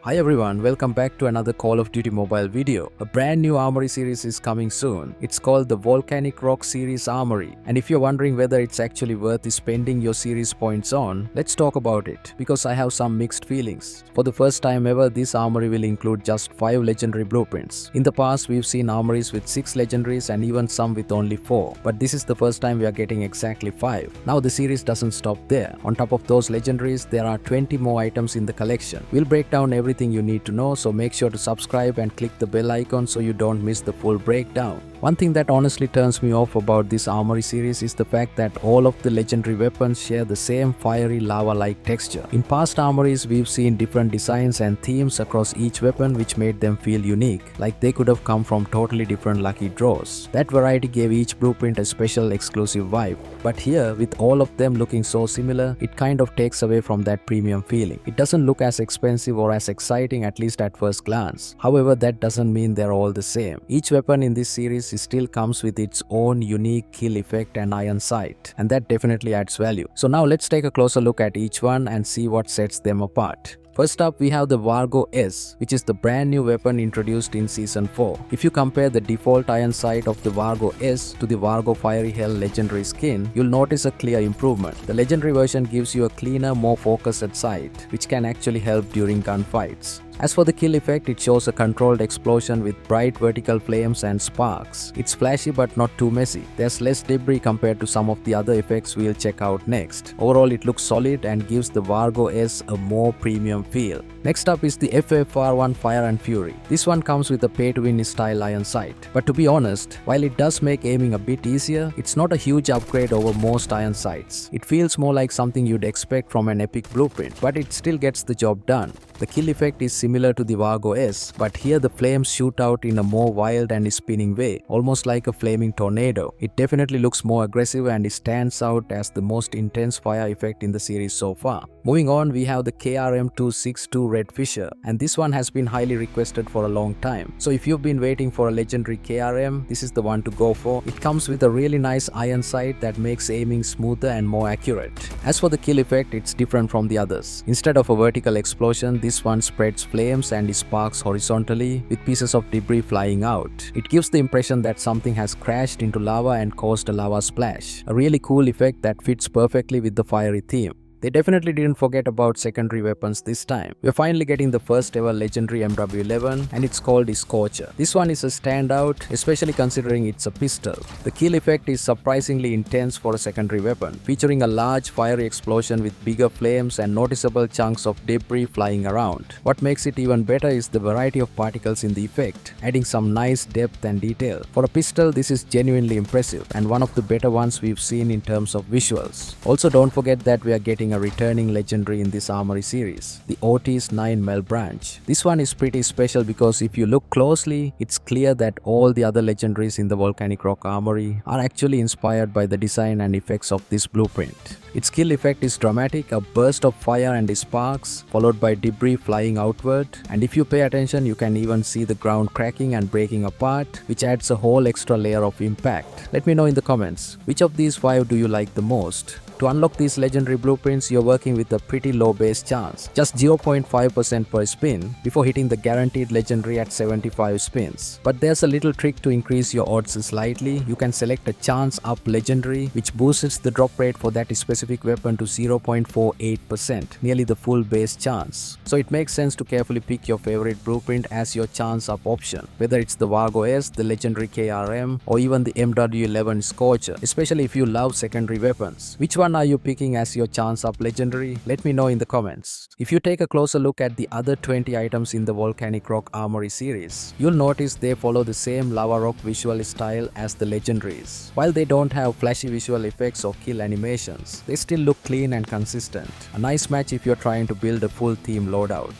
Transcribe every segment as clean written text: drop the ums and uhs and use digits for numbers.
Hi everyone, welcome back to another Call of Duty mobile video. A brand new Armory series is coming soon. It's called the Volcanic Rock series Armory. And if you're wondering whether it's actually worth spending your series points on, let's talk about it, because I have some mixed feelings. For the first time ever, this Armory will include just 5 legendary blueprints. In the past, we've seen Armories with 6 legendaries and even some with only 4. But this is the first time we are getting exactly 5. Now the series doesn't stop there. On top of those legendaries, there are 20 more items in the collection. We'll break down everything you need to know, so make sure to subscribe and click the bell icon so you don't miss the full breakdown. One thing that honestly turns me off about this Armory series is the fact that all of the legendary weapons share the same fiery lava-like texture. In past Armories, we've seen different designs and themes across each weapon which made them feel unique, like they could have come from totally different lucky draws. That variety gave each blueprint a special exclusive vibe. But here, with all of them looking so similar, it kind of takes away from that premium feeling. It doesn't look as expensive or as exciting, at least at first glance. However, that doesn't mean they're all the same. Each weapon in this series still comes with its own unique kill effect and iron sight, and that definitely adds value. So now let's take a closer look at each one and see what sets them apart. First up, we have the Vargo S, which is the brand new weapon introduced in Season 4. If you compare the default iron sight of the Vargo S to the Vargo Fiery Hell legendary skin, you'll notice a clear improvement. The legendary version gives you a cleaner, more focused sight, which can actually help during gunfights. As for the kill effect, it shows a controlled explosion with bright vertical flames and sparks. It's flashy but not too messy. There's less debris compared to some of the other effects we'll check out next. Overall, it looks solid and gives the Vargo S a more premium feel. Next up is the FFR1 Fire and Fury. This one comes with a pay-to-win style iron sight. But to be honest, while it does make aiming a bit easier, it's not a huge upgrade over most iron sights. It feels more like something you'd expect from an epic blueprint, but it still gets the job done. The kill effect is similar to the Vargo S, but here the flames shoot out in a more wild and spinning way, almost like a flaming tornado. It definitely looks more aggressive and stands out as the most intense fire effect in the series so far. Moving on, we have the KRM262 Red Fisher, and this one has been highly requested for a long time. So if you've been waiting for a legendary KRM, this is the one to go for. It comes with a really nice iron sight that makes aiming smoother and more accurate. As for the kill effect, it's different from the others. Instead of a vertical explosion, this one spreads flames and sparks horizontally with pieces of debris flying out. It gives the impression that something has crashed into lava and caused a lava splash. A really cool effect that fits perfectly with the fiery theme. They definitely didn't forget about secondary weapons this time. We're finally getting the first ever legendary MW11, and it's called the Scorcher. This one is a standout, especially considering it's a pistol. The kill effect is surprisingly intense for a secondary weapon, featuring a large fiery explosion with bigger flames and noticeable chunks of debris flying around. What makes it even better is the variety of particles in the effect, adding some nice depth and detail. For a pistol, this is genuinely impressive, and one of the better ones we've seen in terms of visuals. Also, don't forget that we are getting a returning legendary in this Armory series, the Otis 9 Mel Branch. This one is pretty special because if you look closely, it's clear that all the other legendaries in the Volcanic Rock Armory are actually inspired by the design and effects of this blueprint. Its kill effect is dramatic, a burst of fire and sparks, followed by debris flying outward, and if you pay attention, you can even see the ground cracking and breaking apart, which adds a whole extra layer of impact. Let me know in the comments, which of these 5 do you like the most? To unlock these legendary blueprints, you're working with a pretty low base chance, just 0.5% per spin, before hitting the guaranteed legendary at 75 spins. But there's a little trick to increase your odds slightly. You can select a chance up legendary, which boosts the drop rate for that specific weapon to 0.48%, nearly the full base chance. So it makes sense to carefully pick your favorite blueprint as your chance up option, whether it's the Vargo S, the legendary KRM, or even the MW11 Scorcher, especially if you love secondary weapons. Which one are you picking as your chance up legendary? Let me know in the comments. If you take a closer look at the other 20 items in the Volcanic Rock Armory series, you'll notice they follow the same lava rock visual style as the legendaries. While they don't have flashy visual effects or kill animations, they still look clean and consistent. A nice match if you're trying to build a full theme loadout.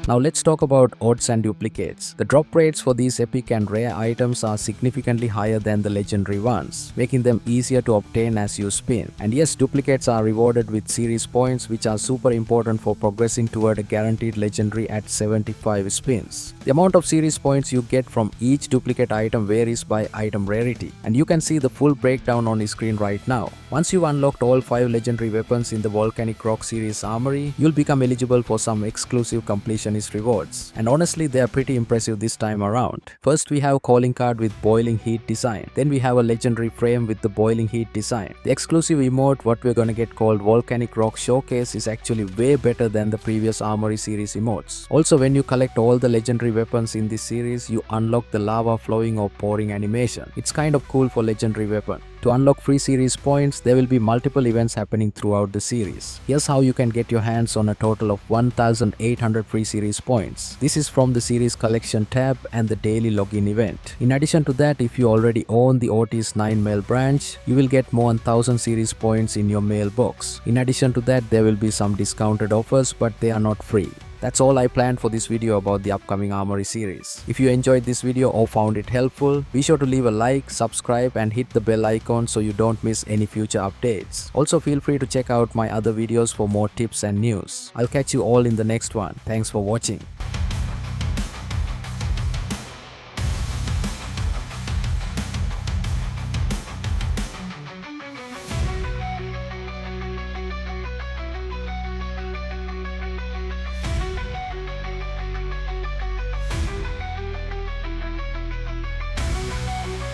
Now let's talk about odds and duplicates. The drop rates for these epic and rare items are significantly higher than the legendary ones, making them easier to obtain as you spin. And yes, duplicates are rewarded with series points, which are super important for progressing toward a guaranteed legendary at 75 spins. The amount of series points you get from each duplicate item varies by item rarity, and you can see the full breakdown on the screen right now. Once you've unlocked all 5 legendary weapons in the Volcanic Rock series Armory, you'll become eligible for some exclusive completionist rewards. And honestly, they are pretty impressive this time around. First, we have calling card with boiling heat design. Then we have a legendary frame with the boiling heat design. The exclusive emote, what we're gonna get called Volcanic Rock Showcase, is actually way better than the previous Armory series emotes. Also, when you collect all the legendary weapons in this series, you unlock the lava flowing or pouring animation. It's kind of cool for legendary weapon. To unlock free series points, there will be multiple events happening throughout the series. Here's how you can get your hands on a total of 1800 free series points. This is from the series collection tab and the daily login event. In addition to that, if you already own the Otis 9 mail branch, you will get more than 1000 series points in your mailbox. In addition to that, there will be some discounted offers, but they are not free. That's all I planned for this video about the upcoming Armory series. If you enjoyed this video or found it helpful, be sure to leave a like, subscribe and hit the bell icon so you don't miss any future updates. Also feel free to check out my other videos for more tips and news. I'll catch you all in the next one. Thanks for watching.